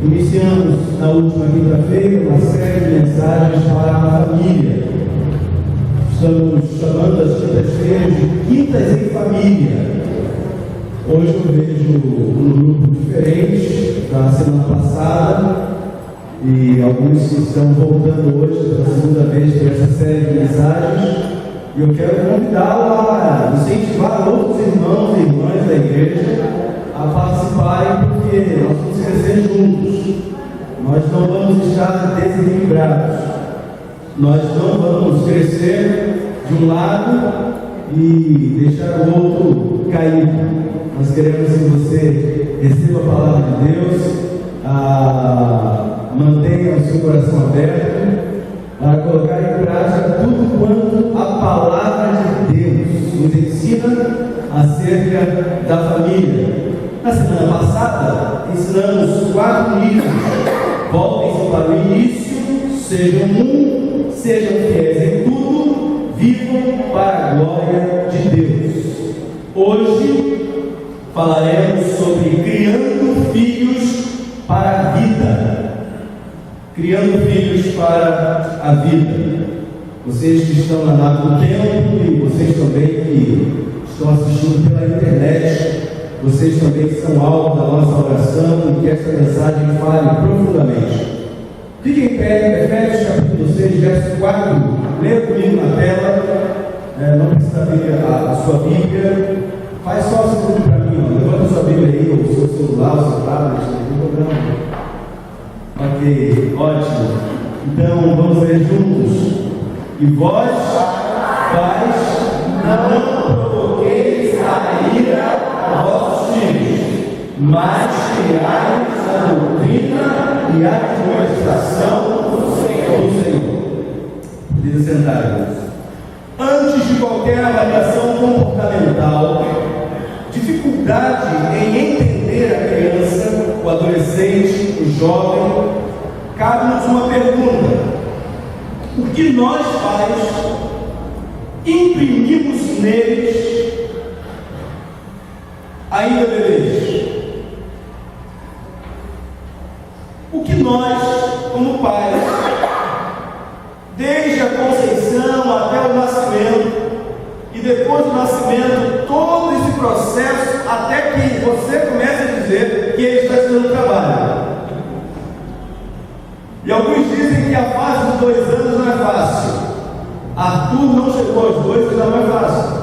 Iniciamos na última quinta-feira uma série de mensagens para a família. Estamos chamando as quintas-feiras de Quintas em Família. Hoje eu vejo um grupo diferente da semana passada e alguns que estão voltando hoje pela segunda vez para essa série de mensagens. E eu quero convidá-lo a incentivar outros irmãos e irmãs da igreja a participarem, porque nós vamos crescer juntos. Nós não vamos estar desequilibrados. Nós não vamos crescer de um lado e deixar o outro cair. Nós queremos que você receba a palavra de Deus, mantenha o seu coração aberto, para colocar em prática tudo quanto a palavra de Deus nos ensina acerca da família. Na semana passada, ensinamos 4 livros. Voltem-se para o início, sejam um, sejam fiéis em tudo, vivam para a glória de Deus. Hoje falaremos sobre criando filhos para a vida. Criando filhos para a vida. Vocês que estão na nave do tempo e vocês também que estão assistindo pela internet, vocês também que são alvo da nossa oração e que essa mensagem fale profundamente. Fiquem em pé, Efésios capítulo 6, verso 4. Leia comigo na tela. Não precisa abrir a sua Bíblia. Faz só o segundo para mim. Levanta a sua Bíblia aí, ou o seu celular, o seu tablet, não tem problema. Ok, ótimo. Então vamos ler juntos. E vós, pais, não provoqueis a ira a vossos filhos, mas criai-os a doutrina e a administração do Senhor. Pode sentar, irmãos. Antes de qualquer avaliação comportamental, dificuldade em entender a criança, o adolescente, o jovem, cabe-nos uma pergunta: o que nós pais imprimimos neles ainda bebês? O que nós, como pais, desde a conceição até o nascimento, e depois do nascimento, todo esse processo, até que você comece a dizer que ele está fazendo trabalho. E alguns dizem que a fase de 2 anos não é fácil. Arthur não chegou aos 2, já não é fácil.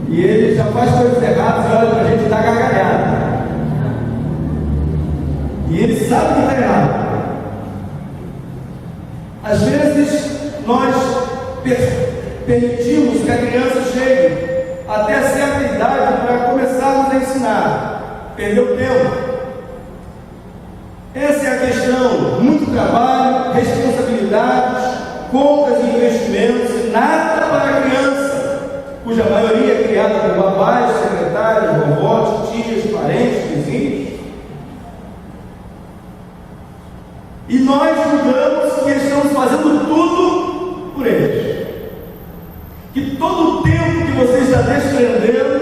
E ele já faz coisas erradas e olha para a gente e dá gargalhada. E ele sabe que está errado. Às vezes nós permitimos que a criança chegue até certa idade para começarmos a ensinar. Perdeu tempo. Essa é a questão. Muito trabalho, responsabilidades, compras e investimentos, e nada para a criança, cuja maioria é criada por babás, secretários, vovós, tias, parentes, vizinhos. E nós julgamos que estamos fazendo tudo por eles. Que todo o tempo que você está desprendendo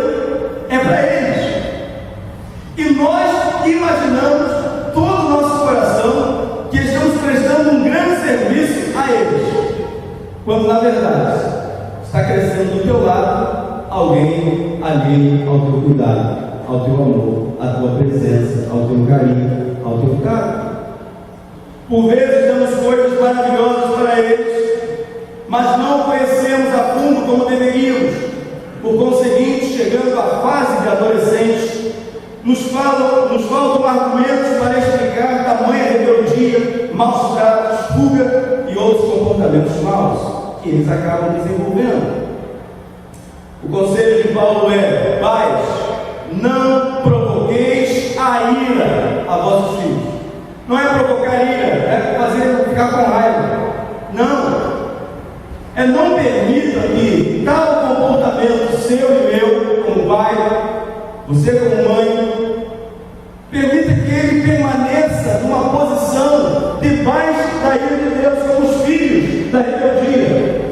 é para eles. E nós imaginamos, todo o nosso coração, que estamos prestando um grande serviço a eles, quando na verdade está crescendo do teu lado alguém alheio ao teu cuidado, ao teu amor, à tua presença, ao teu carinho, ao teu carinho. Por vezes damos coisas maravilhosas para eles, mas não conhecemos a fundo como deveríamos. Por conseguinte, chegando à fase de adolescentes, nos faltam argumentos para explicar tamanha rebeldia, maus tratos, fuga e outros comportamentos maus que eles acabam desenvolvendo. O conselho de Paulo é: pais, não provoqueis a ira a vossos filhos. Não é provocar ira, é fazer ficar com raiva. Não. É não permita que tal comportamento seu e meu, como pai, você como mãe, permita que ele permaneça numa posição debaixo da ira de Deus, como os filhos da rebeldia.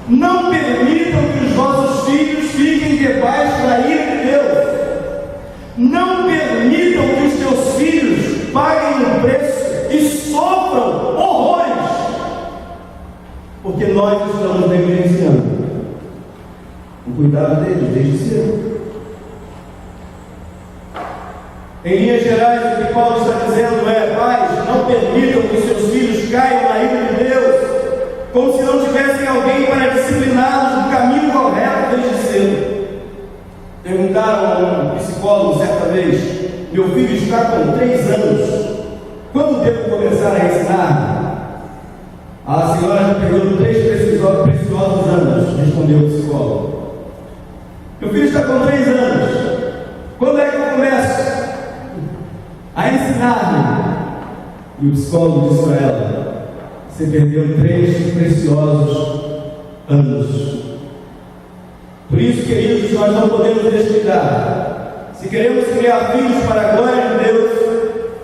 Não permitam que os vossos filhos fiquem debaixo da ira de Deus. Não permitam que os teus filhos paguem um preço e sofram horrores, porque nós estamos negligenciando o cuidado deles desde cedo. Em linhas gerais, o que Paulo está dizendo é: pais, não permitam que seus filhos caiam na ira de Deus, como se não tivessem alguém para discipliná-los no caminho correto desde cedo. Perguntaram a um psicólogo certa vez: meu filho está com 3 anos, quando devo começar a ensinar? A senhora já perdeu 3 preciosos anos, respondeu o psicólogo. Meu filho está com 3 anos, quando é que eu começo a ensinar-me? E o psicólogo disse para ela: você perdeu 3 preciosos anos. Por isso, queridos, nós não podemos descuidar. Se queremos criar filhos para a glória de Deus,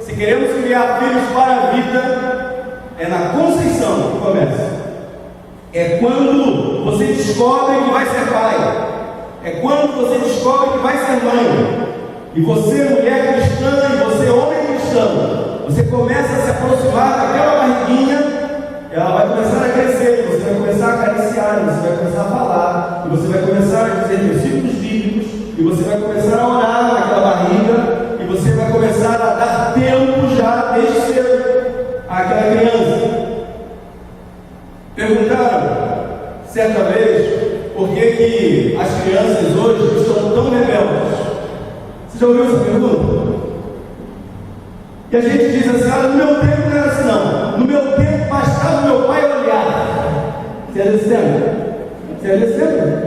se queremos criar filhos para a vida, é na conceição que começa. É quando você descobre que vai ser pai, é quando você descobre que vai ser mãe. E você, mulher cristã, e você, homem cristão, você começa a se aproximar daquela barriguinha, ela vai começar a crescer, você vai começar a acariciar, você vai começar a falar, e você vai começar a dizer versículos bíblicos, e você vai começar a orar naquela barriga, e você vai começar a dar tempo já desde cedo àquela criança. Perguntaram certa vez por que as crianças hoje estão tão rebeldes. Você já ouviu essa pergunta? E a gente diz assim: no meu tempo não era assim não. No meu tempo bastava o meu pai olhar. Você é desse tempo? Você é desse tempo?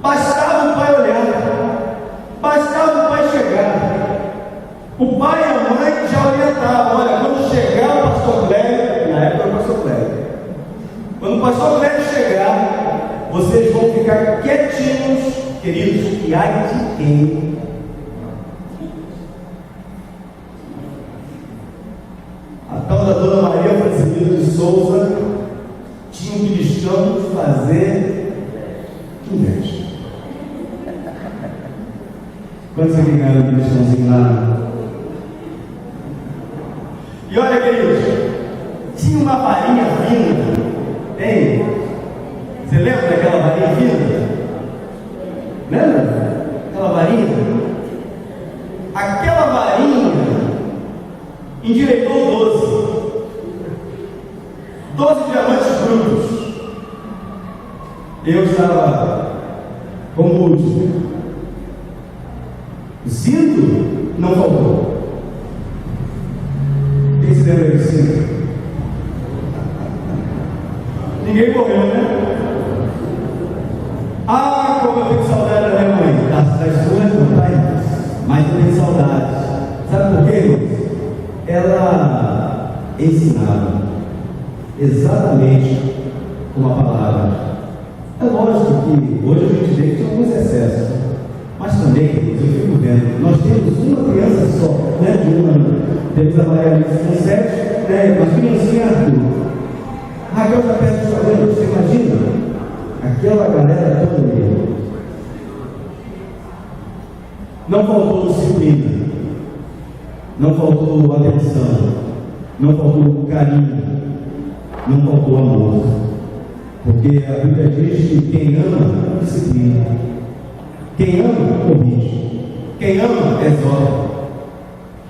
Bastava o pai olhar. Bastava o pai chegar. O pai e a mãe já orientavam: olha, quando chegar o pastor Cléber, na época era o pastor Cléber, quando o pastor Cléber chegar, vocês vão ficar quietinhos, queridos, e ai de quem? A tal da Dona Maria Francisca de Souza tinha um cristão de fazer inveja. Quando você ganhou um cristãozinho lá? E olha, queridos, tinha uma varinha fina, tem? Você lembra daquela varinha fina? Lembra? Aquela varinha? Aquela varinha endireitou 12 diamantes brutos. Eu estava como último. O cinto não faltou. Quem se lembra do cinto? Ninguém morreu, né? Ah, como eu tenho saudade da minha mãe. Das suas não, tá? Mas eu tenho saudade. Sabe por quê? Ela ensinava exatamente como a palavra. É lógico que hoje a gente vê que tem alguns excessos, mas também, eu fico vendo, nós temos uma criança só, né? De 1 ano. Temos a Maria Alice com 7, né? Uma criancinha Arthur. Raquel já perto dos cabelos, você imagina? Aquela galera toda ali. Não faltou disciplina, não faltou atenção, não faltou carinho, não faltou amor, porque a Bíblia diz que quem ama, disciplina, quem ama, corrige, quem ama, exorta.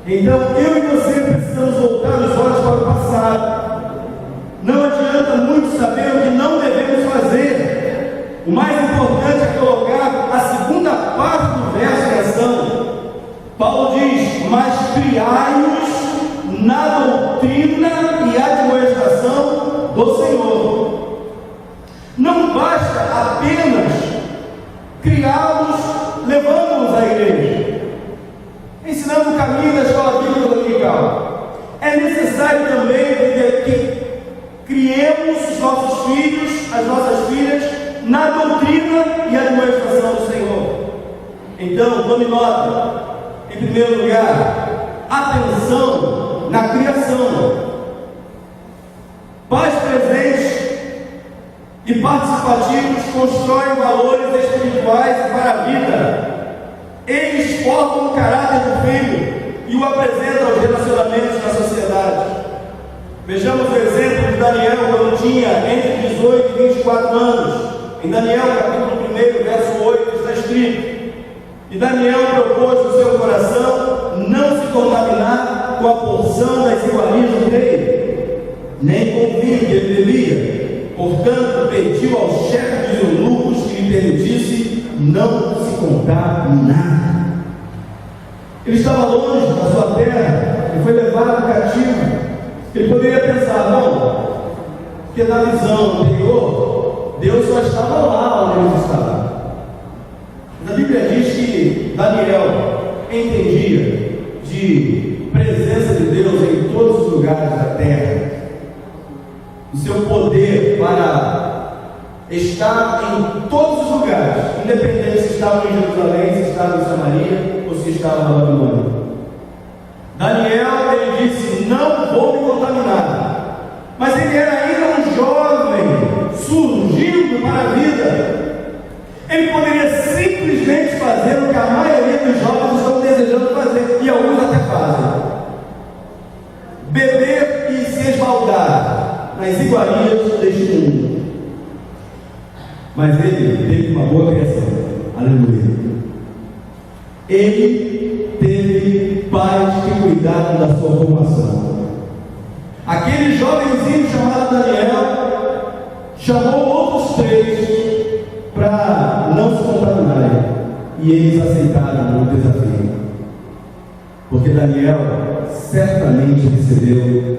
Então eu e você precisamos voltar os olhos para o passado. Não adianta muito saber o que não devemos fazer. O mais importante é colocar a segunda parte do verso em ação. Paulo diz: mas criai-os na doutrina e admoestação do Senhor. Não basta apenas criá-los levando-os à igreja, ensinando o caminho da escola bíblica dominical. É necessário também que criemos os nossos filhos, as nossas filhas, na doutrina e admoestação do Senhor. Então, tome nota. Em primeiro lugar, atenção na criação. Pais presentes e participativos constroem valores espirituais espirituais e para a vida. Eles formam o caráter do filho e o apresentam aos relacionamentos na sociedade. Vejamos o exemplo de Daniel quando tinha entre 18 e 24 anos. Em Daniel capítulo 1, verso 8, está escrito: e Daniel propôs no seu coração não se contaminar com a porção das iguarias do rei, nem com o vinho que ele bebia. Portanto, pediu ao chefe dos eunucos que lhe permitisse não se contaminar. Ele estava longe da sua terra, ele foi levado cativo. Ele poderia pensar, não, porque na visão anterior, Deus só estava lá onde ele estava. Mas a Bíblia diz que Daniel entendia de presença de Deus em todos os lugares da terra. O seu poder para estar em todos os lugares, independente se estava em Jerusalém, se estava em Samaria ou se estava na Babilônia. Daniel, ele disse: não vou me contaminar. Mas ele era ainda um jovem surgindo para a vida. Ele poderia simplesmente fazer o que a maioria dos jovens estão desejando fazer, e alguns até fazem: beber e se esbaldar nas iguarias deste mundo. Mas ele teve uma boa criação, aleluia. Ele teve pais que cuidaram da sua formação. Aquele jovenzinho chamado Daniel chamou outros 3 para não se contaminarem, e eles aceitaram o desafio, porque Daniel certamente recebeu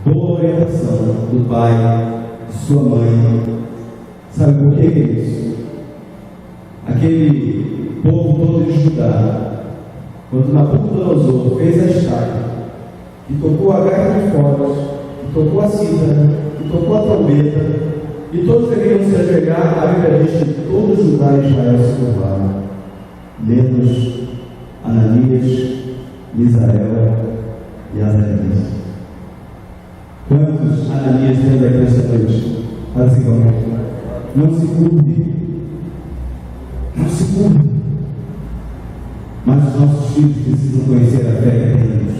boa orientação do pai, de sua mãe. Sabe por que é isso? Aquele povo todo de Judá, quando Nabucodonosor fez a estaca, e tocou a gaita de foles, e tocou a cítara, e tocou a trombeta, e todos deveriam se ajoelhar, a Bíblia diz que todo Judá e Israel se curvaram, menos Ananias, Misael e Azarias. Quantos Ananias temos aqui esta noite? Faz igual. Não se curve. Não se curve. Mas os nossos filhos precisam conhecer a fé que temos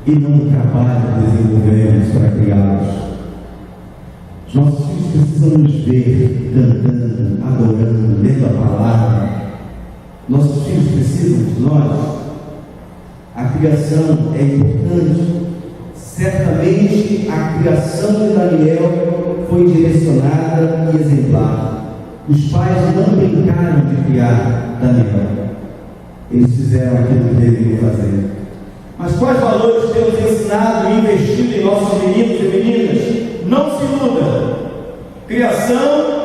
e não o trabalho que desenvolvemos para criá-los. Os nossos filhos precisam nos ver cantando, adorando, lendo a palavra. Nossos filhos precisam de nós. A criação é importante. Certamente a criação de Daniel foi direcionada e exemplar. Os pais não brincaram de criar Daniel. Eles fizeram aquilo que deveriam fazer. Mas quais valores temos ensinado e investido em nossos meninos e meninas? Não se iluda. Criação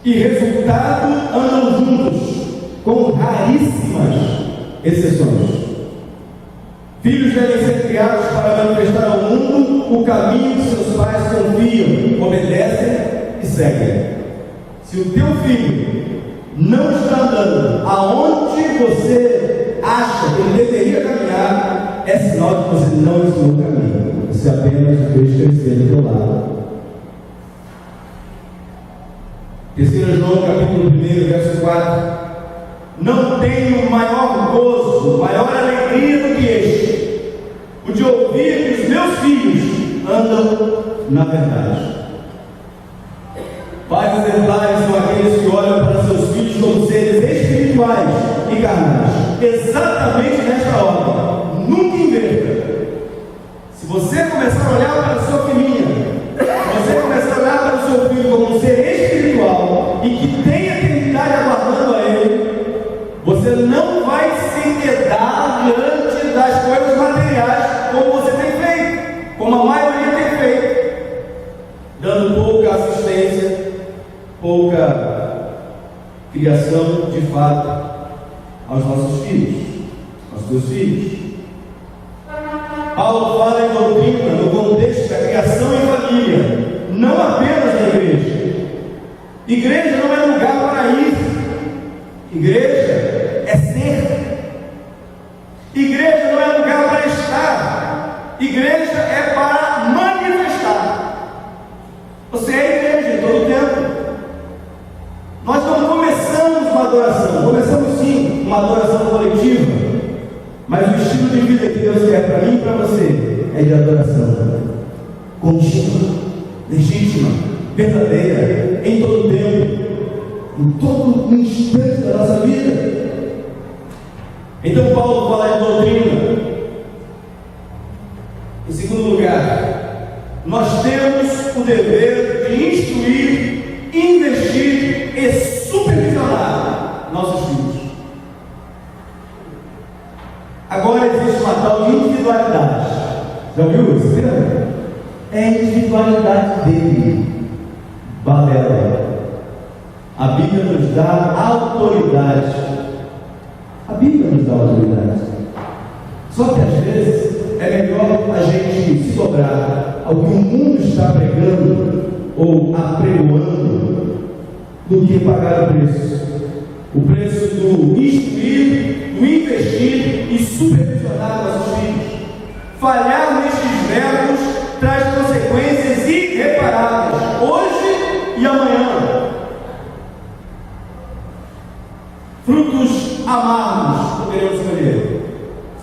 e resultado andam juntos, com raríssimas exceções. Filhos devem ser criados para manifestar ao mundo o caminho que seus pais confiam, obedecem e seguem. Se o teu filho não está andando aonde você acha que ele deveria caminhar, é sinal que você não ensinou o caminho. Você apenas fez crescer do teu lado. 3 João capítulo 1, verso 4. Não tenho maior gozo, maior alegria do que este, o de ouvir que os meus filhos andam na verdade. Pais exemplares são aqueles que olham para seus filhos como seres espirituais e carnais, exatamente nesta ordem. Nunca inverta. Se você começar a olhar para a sua filhinha, se você começar a olhar para o seu filho como um ser espiritual e que tem a eternidade aguardando a ele, você não vai se quedar diante das coisas materiais como você tem feito, como a maioria tem feito, dando pouca assistência, pouca criação de fato aos nossos filhos, aos teus filhos. Paulo fala em doutrina no contexto da criação em família, não apenas na igreja. Igreja não é lugar para ir. Igreja é ser. Igreja não é lugar para estar. Igreja é para manifestar. Você é igreja em todo tempo. uma adoração coletiva, mas o estilo de vida que Deus quer para mim e para você é de adoração contínua, legítima, verdadeira, em todo tempo, em todo instante da nossa vida. Então Paulo fala de doutrina. Em segundo lugar, nós temos o dever de instruir, investir e supervisionar nossos filhos. Agora existe uma tal de individualidade. Já ouviu isso? É a individualidade dele. Balela. A Bíblia nos dá autoridade. A Bíblia nos dá autoridade. Só que às vezes é melhor a gente se dobrar ao que o mundo está pregando ou apregoando do que pagar o preço. O preço do instruir, do investir e supervisionar nossos filhos. Falhar nestes verbos traz consequências irreparáveis, hoje e amanhã. Frutos amargos poderemos colher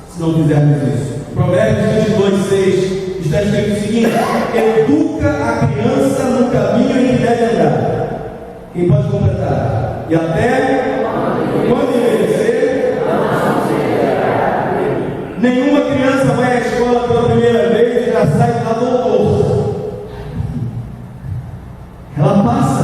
se não fizermos isso. Provérbios 22:6 está escrito o seguinte: educa a criança no caminho em que deve andar. Quem pode completar? E até quando envelhecer, nenhuma criança vai à escola pela primeira vez e já sai lá doutor. Ela passa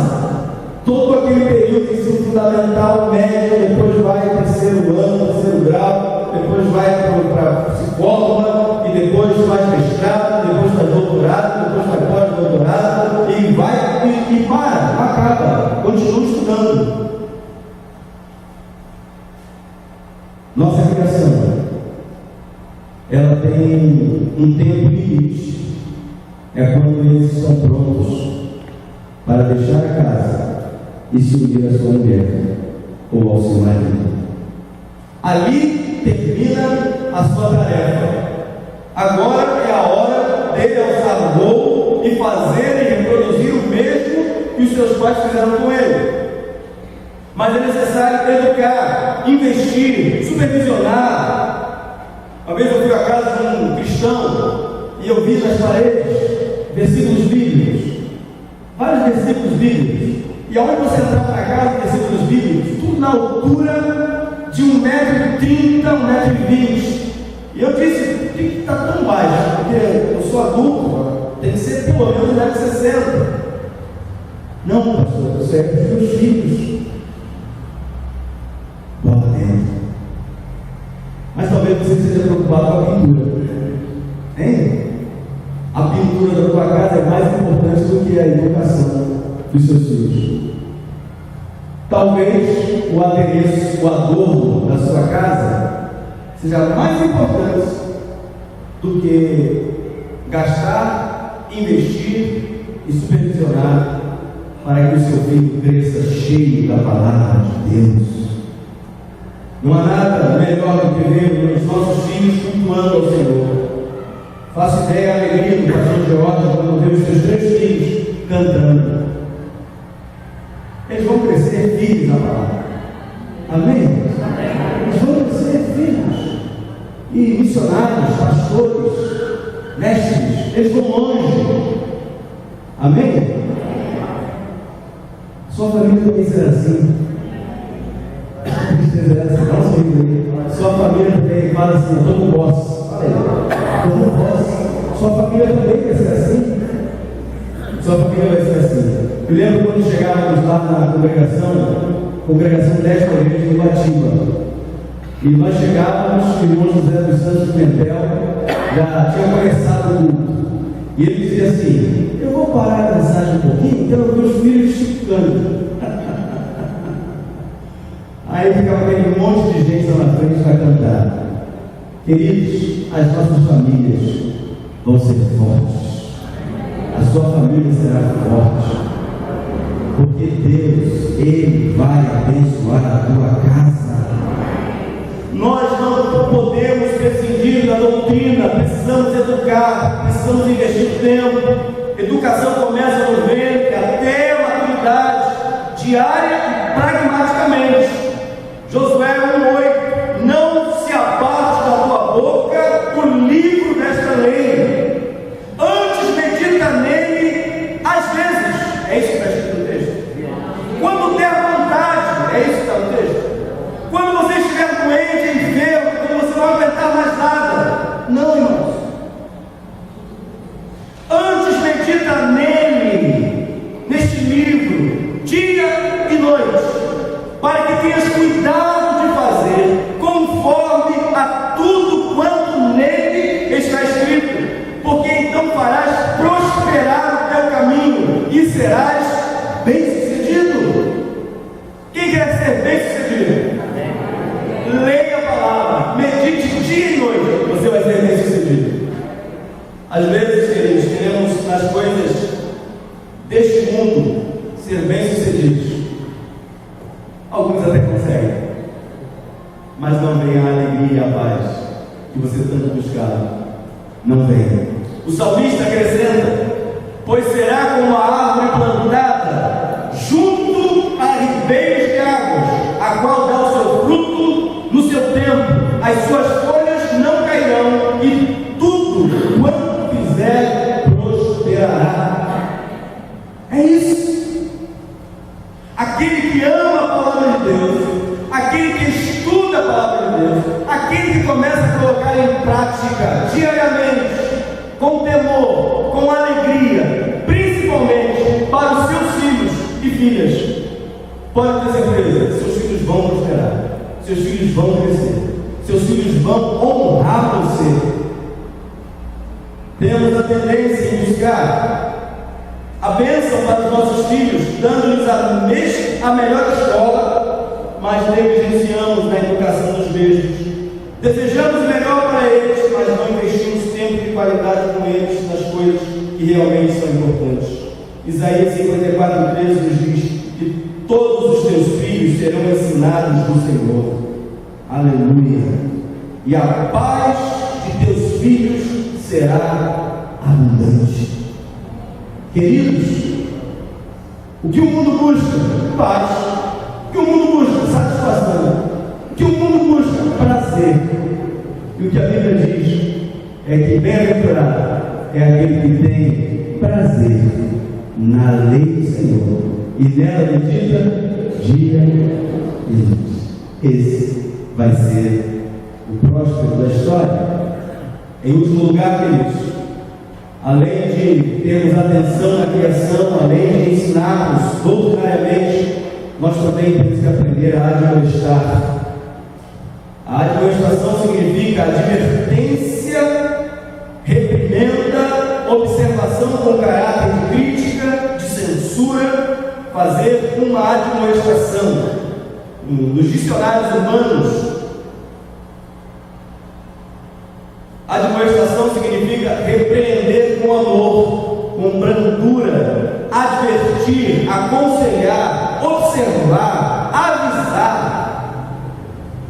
todo aquele período de ensino fundamental, médio, depois vai para o terceiro ano, terceiro grau, depois vai para psicóloga, e depois faz mestrado, depois faz doutorado, depois faz pós-doutorado, e vai e para, não acaba, continua estudando. Nossa criação, ela tem um tempo limite. É quando eles estão prontos para deixar a casa e se unir à sua mulher ou ao seu marido. Ali termina a sua tarefa. Agora é a hora dele alçar voo e fazer e reproduzir o mesmo que os seus pais fizeram com ele. Mas é necessário educar, investir, supervisionar. Uma vez eu fui à casa de um cristão e eu vi nas paredes versículos bíblicos, vários versículos bíblicos, e ao você entrar na casa, versículos bíblicos, tudo na altura de 1,30 m, 1,20 m. E eu disse: por que está tão baixo? Porque eu sou adulto, tem que ser pelo menos 1,60 m. Não, pastor, isso é para os meus filhos. Bota dentro. Mas talvez você esteja preocupado com a pintura. Hein? A pintura da tua casa é mais importante do que a educação dos seus filhos. Talvez o adereço, o adorno da sua casa seja mais importante do que gastar, investir e supervisionar para que o seu filho cresça cheio da palavra de Deus. Não há nada melhor do que ver os nossos filhos cultuando ao Senhor. Faço ideia, a alegria do pastor Jorge quando vê os seus 3 filhos cantando. Eles vão crescer filhos na palavra. Amém? Eles vão crescer filhos. E missionários, pastores, mestres, eles vão longe. Amém? Sua família também será assim. Sua família também fala assim: estou com voz. Estou com voz. Sua família também vai ser assim. Sua família vai ser assim. Eu lembro quando chegávamos lá na congregação 10 Correios do Batiba. E nós chegávamos, o irmão José dos Santos Pimentel já tinha começado o culto. E ele dizia assim: eu vou parar a mensagem um pouquinho, quero ver os filhos chicando. Aí ficava aquele monte de gente lá na frente para cantar. Queridos, as nossas famílias vão ser fortes. A sua família será forte. Porque Deus, Ele vai abençoar a tua casa. Nós não podemos prescindir da doutrina. Precisamos educar, precisamos investir tempo. Educação começa no ventre até a maturidade, diária e pragmaticamente. Josué 1:8 livro, dia e noite, para que tenhas cuidado de fazer conforme a tudo quanto nele está escrito, porque então farás prosperar o teu caminho e serás bem-sucedido. Quem quer ser bem-sucedido? Leia a palavra, medite dia e noite, você vai ser bem-sucedido. Às vezes, queridos, queremos nas coisas deste mundo ser bem-sucedidos. Alguns até conseguem, mas não vem a alegria e a paz que você tanto buscava. Não vem. O salmista acrescenta: pois será como a árvore plantada junto a ribeiros de águas, a qual dá o seu fruto no seu tempo, as suas folhas não cairão, e tudo quanto fizer prosperará. É isso. Aquele que ama a palavra de Deus, aquele que estuda a palavra de Deus, aquele que começa a colocar em prática diariamente, com temor, com alegria, principalmente para os seus filhos e filhas, pode ter certeza, seus filhos vão prosperar, seus filhos vão crescer, seus filhos vão honrar você. Temos a tendência em buscar a bênção para os nossos filhos, dando-lhes a melhor escola, mas negligenciamos na educação dos mesmos. Desejamos o melhor para eles, mas não investimos tempo de qualidade com eles nas coisas que realmente são importantes. Isaías 54:13 nos diz que todos os teus filhos serão ensinados do Senhor. Aleluia! E a paz de teus filhos será abundante. Queridos, o que o mundo busca? Paz. O que o mundo busca? Satisfação. O que o mundo busca? Prazer. E o que a Bíblia diz é que bem-aventurado é aquele que tem prazer na lei do Senhor e nela medita dia e noite. Esse vai ser o próspero da história. Em último lugar, queridos, além de termos atenção na criação, além de ensinarmos doutrinariamente, nós também temos que aprender a admoestar. A admoestação significa advertência, reprimenda, observação com caráter de crítica, de censura, fazer uma admoestação. Nos dicionários humanos, admoestação significa repreender com amor, com brandura, advertir, aconselhar, observar, avisar.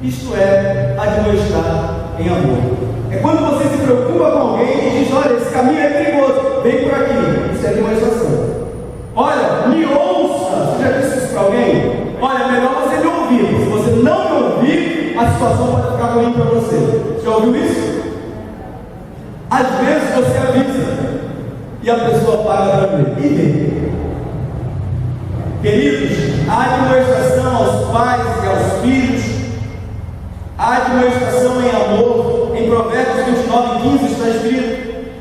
Isto é admoestar em amor. É quando você se preocupa com alguém e diz: olha, esse caminho é perigoso, vem por aqui. Isso é admoestação. Olha, me ouça. Você já disse isso para alguém? Olha, é melhor você me ouvir. Se você não me ouvir, a situação pode ficar ruim para você. Já ouviu isso? Às vezes você avisa e a pessoa paga para ver. E vem. Queridos, a admoestação aos pais e aos filhos, a admoestação em amor, em Provérbios 29:15 está escrito: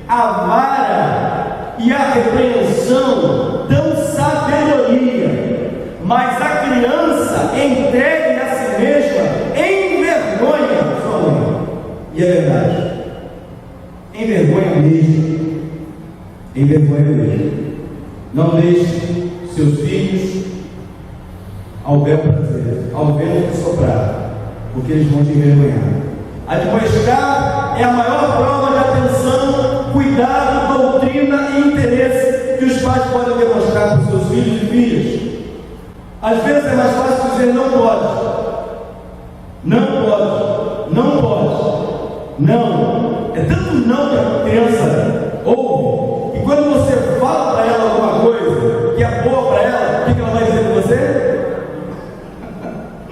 a vara e a repreensão dão sabedoria, mas a criança entregue a si mesma envergonha sua mãe. E é verdade. Envergonha mesmo. Envergonha mesmo. Não deixe seus filhos ao bel prazer, ao vento soprar, porque eles vão te envergonhar. Admoestar é a maior prova de atenção, cuidado, doutrina e interesse que os pais podem demonstrar para os seus filhos e filhas. Às vezes é mais fácil dizer não pode. Não pode. Não pode. Não. É tanto não que a criança ouve, que quando você fala para ela alguma coisa que é boa para ela, o que ela vai dizer para você?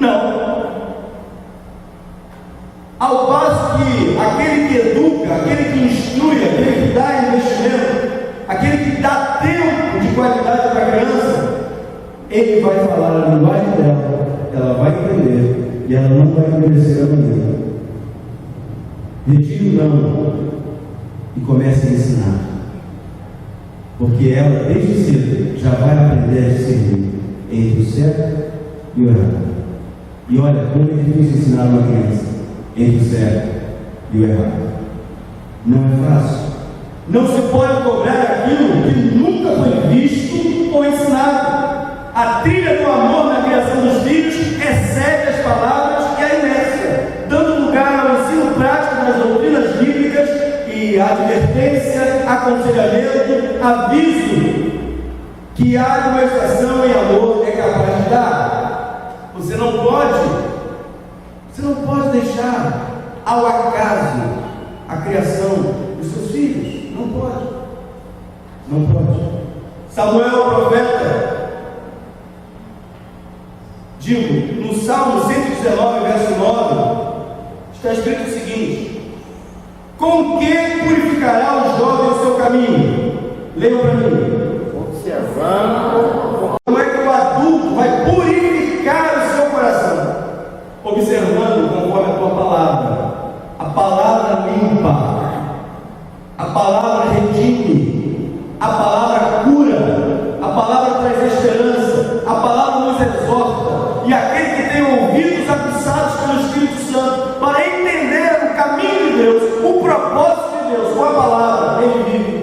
Não. Ao passo que aquele que educa, aquele que instrui, aquele que dá investimento, aquele que dá tempo de qualidade para a criança, ele vai falar a linguagem dela, ela vai entender e ela não vai endurecer a maneira. Retire o não e comece a ensinar. porque ela, desde cedo, já vai aprender a discernir entre o certo e o errado. E olha, como é difícil ensinar uma criança entre o certo e o errado. Não é fácil. Não se pode cobrar aquilo que nunca foi visto ou ensinado. A trilha do amor na criação dos filhos excede as palavras e a inércia, dando lugar ao ensino prático das doutrinas bíblicas e a advertência, aconselhamento, aviso que a administração em amor é capaz de dar. Você não pode deixar ao acaso a criação dos seus filhos. Não pode. Samuel, o profeta, no Salmo 119, verso 9, está escrito o seguinte: com que purificará o jovem o seu caminho? Leiam para mim. Observando. Como é que o adulto vai purificar o seu coração? Observando conforme a tua palavra. A palavra limpa, a palavra redime, a palavra cura, a palavra traz esperança, a palavra nos exorta. E aquele que tem ouvidos aguçados pelo Espírito Santo para entender o caminho de Deus, o propósito de Deus com a palavra, ele vive,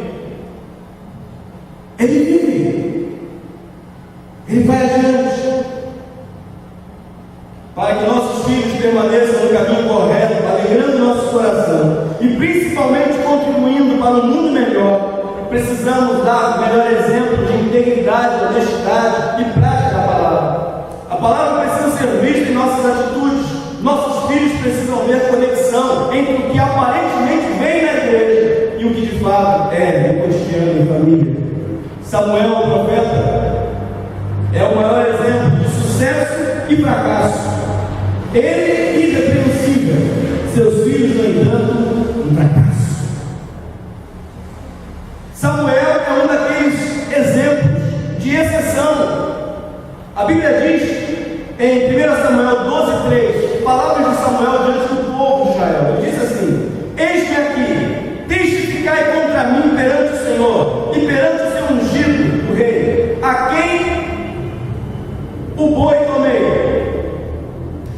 ele vai adiante, para que nossos filhos permaneçam no caminho correto, alegrando nosso coração e principalmente contribuindo para um mundo melhor. Precisamos dar o melhor exemplo de integridade, honestidade e prática da palavra. A palavra precisa ser vista em nossas atitudes. Nossos filhos precisam ver conexão entre o que aparentemente vem na igreja e o que de fato é no cotidiano em família. Samuel, o profeta, é o maior exemplo de sucesso e fracasso. Ele é irrepreensível, seus filhos, no entanto, um fracasso. Samuel é um daqueles exemplos de exceção. A Bíblia diz em 1 Samuel 12:3, palavras de Samuel diante do povo de Israel, ele diz assim: eis-me aqui, testificai contra mim perante o Senhor e perante o seu ungido, o rei, a quem o boi tomei,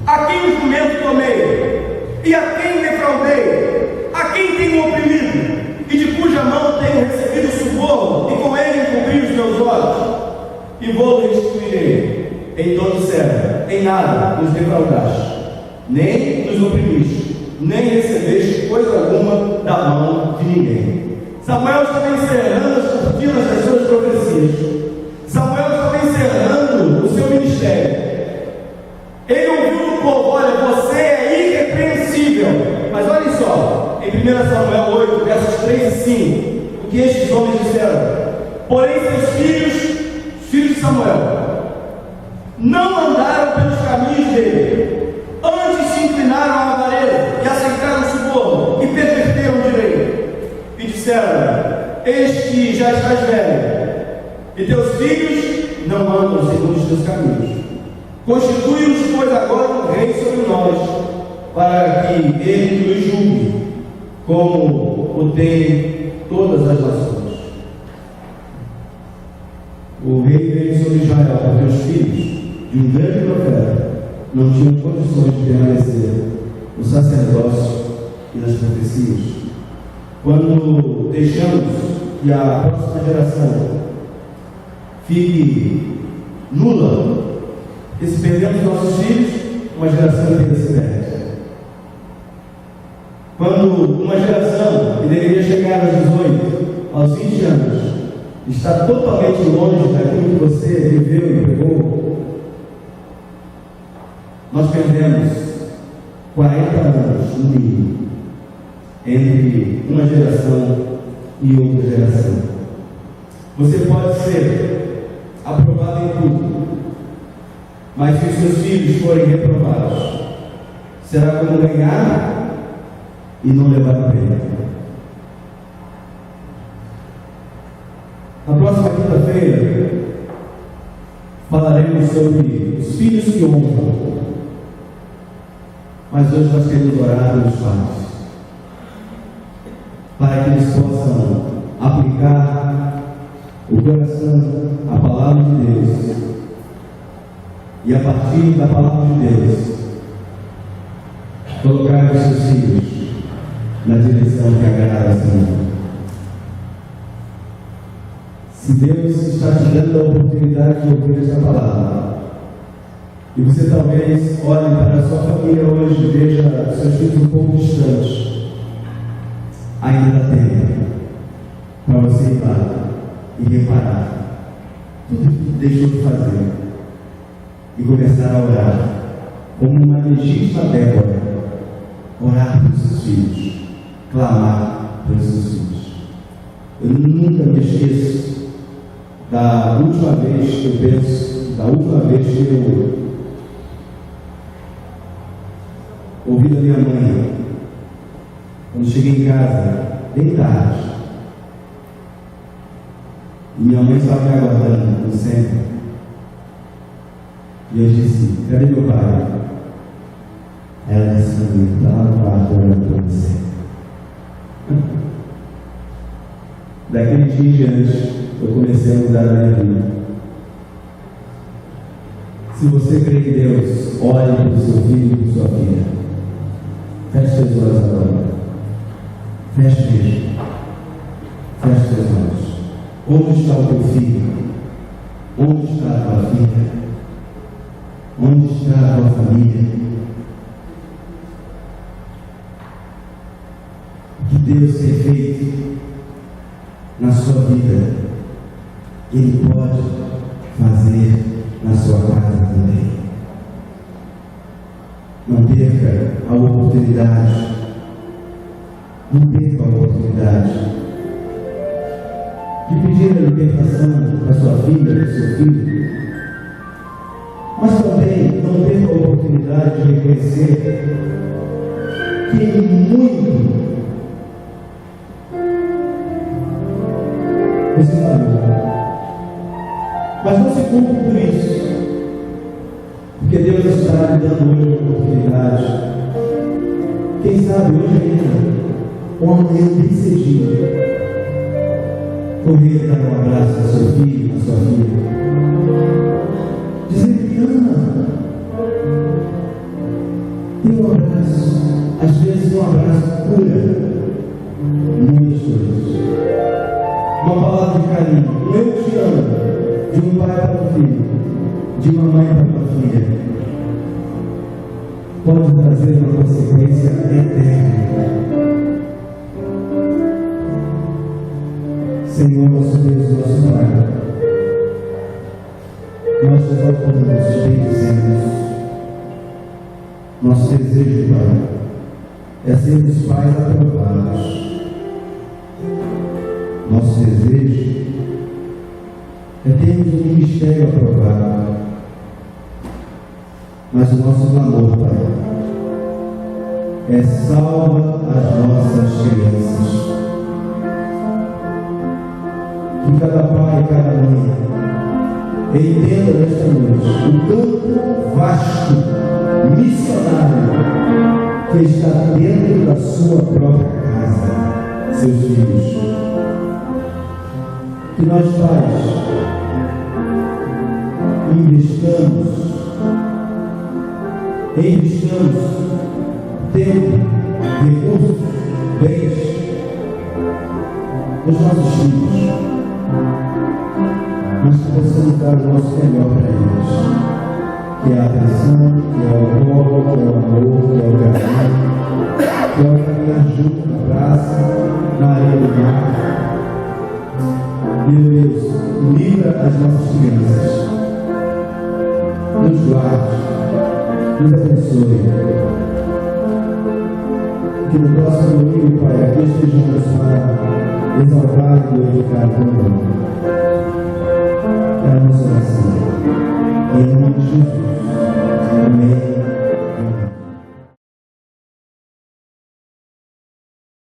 a quem o jumento tomei, e a quem defraudei, a quem tenho oprimido, e de cuja mão tenho recebido socorro, e com ele encobri os meus olhos, e vou restituir em todo servo, em nada nos defraudaste, nem nos oprimiste, nem recebeste coisa alguma da mão de ninguém. Samuel estava encerrando as cortinas das suas profecias. Samuel estava encerrando o seu ministério. Ele ouviu do povo: olha, você é irrepreensível. Mas olhem só, em 1 Samuel 8, versos 3 e 5, o que estes homens disseram: porém seus filhos de Samuel, não andaram pelos caminhos dele, antes se inclinaram à avareza e aceitaram o suborno e perverteram o direito, e disseram: este já estás velho, e teus filhos não andam segundo os teus caminhos. Constitui-os, pois, agora um rei sobre nós, para que ele nos julgue, como o tem todas as nações. O rei veio sobre Israel, porque os filhos de um grande profeta não tinham condições de permanecer no sacerdócio e nas profecias. Quando deixamos que a próxima geração fique nula, e se perdemos nossos filhos, uma geração inteira se perde. Quando uma geração que deveria chegar aos 18, aos 20 anos, está totalmente longe daquilo que você viveu e pegou, nós perdemos 40 anos no mínimo entre uma geração e outra geração. Você pode ser aprovado em tudo, mas se os seus filhos forem reprovados, será como ganhar e não levar o prêmio. Na próxima quinta-feira falaremos sobre os filhos que honram, mas hoje nós queremos orar pelos pais, para que eles possam aplicar o coração, a palavra de Deus, e a partir da palavra de Deus, colocar os seus filhos na direção que agrada ao Senhor. Se Deus está te dando a oportunidade de ouvir esta palavra, e você talvez olhe para a sua família hoje e veja seus filhos um pouco distantes, ainda dá tempo para você ir lá e reparar tudo que deixou de fazer e começar a orar como uma legítima Débora, orar pelos seus filhos, clamar pelos seus filhos. Eu nunca me esqueço da última vez que eu ouvi da minha mãe, quando cheguei em casa, bem tarde, e minha mãe estava me aguardando, como sempre, e eu disse: cadê meu pai? Ela disse para mim: está lá no quarto orando para você. Daquele dia em diante, eu comecei a mudar a minha vida. Se você crê em Deus, olhe para o seu filho e para a sua filha. Feche seus olhos agora. Feche mesmo. Feche seus olhos. Onde está o teu filho? Onde está a tua filha? Onde está a tua família? O que Deus tem feito na sua vida, Ele pode fazer na sua casa também. Não perca a oportunidade. Não perca a oportunidade de pedir a libertação para sua filha, para o seu filho. Mas também não perca a oportunidade de reconhecer que muito você falou. Mas não se culpe por isso, porque Deus está lhe dando hoje uma oportunidade. Quem sabe hoje ainda, ou amanhã bem cedinho, correr dar um abraço ao seu filho, à sua filha, dizer que ama. E um abraço, às vezes um abraço cura muitas coisas. Uma palavra de carinho, um eu te amo, de um pai para o filho, de uma mãe para a filha, pode trazer uma consequência eterna. Senhor, nosso Deus, nosso Pai, nós nos opomos, te bendizemos. Nosso desejo, Pai, é sermos pais aprovados. Nosso desejo é termos um ministério aprovado. Mas o nosso clamor, Pai, é salva as nossas crianças. Que cada pai e cada mãe entenda nesta noite o campo vasto, missionário, que está dentro da sua própria casa, seus filhos. Que nós, pais, investamos tempo, recursos, bens nos nossos filhos, mas que possamos dar o nosso melhor para eles, que é a atenção, que é o colo, que é o amor, que é o carinho, que é o caminhar junto na praça, na areia do mar. Meu Deus, livra as nossas crianças, nos guarde, nos abençoe. Que no próximo domingo, Pai, aqui estejamos para exaltar e glorificar o teu nome.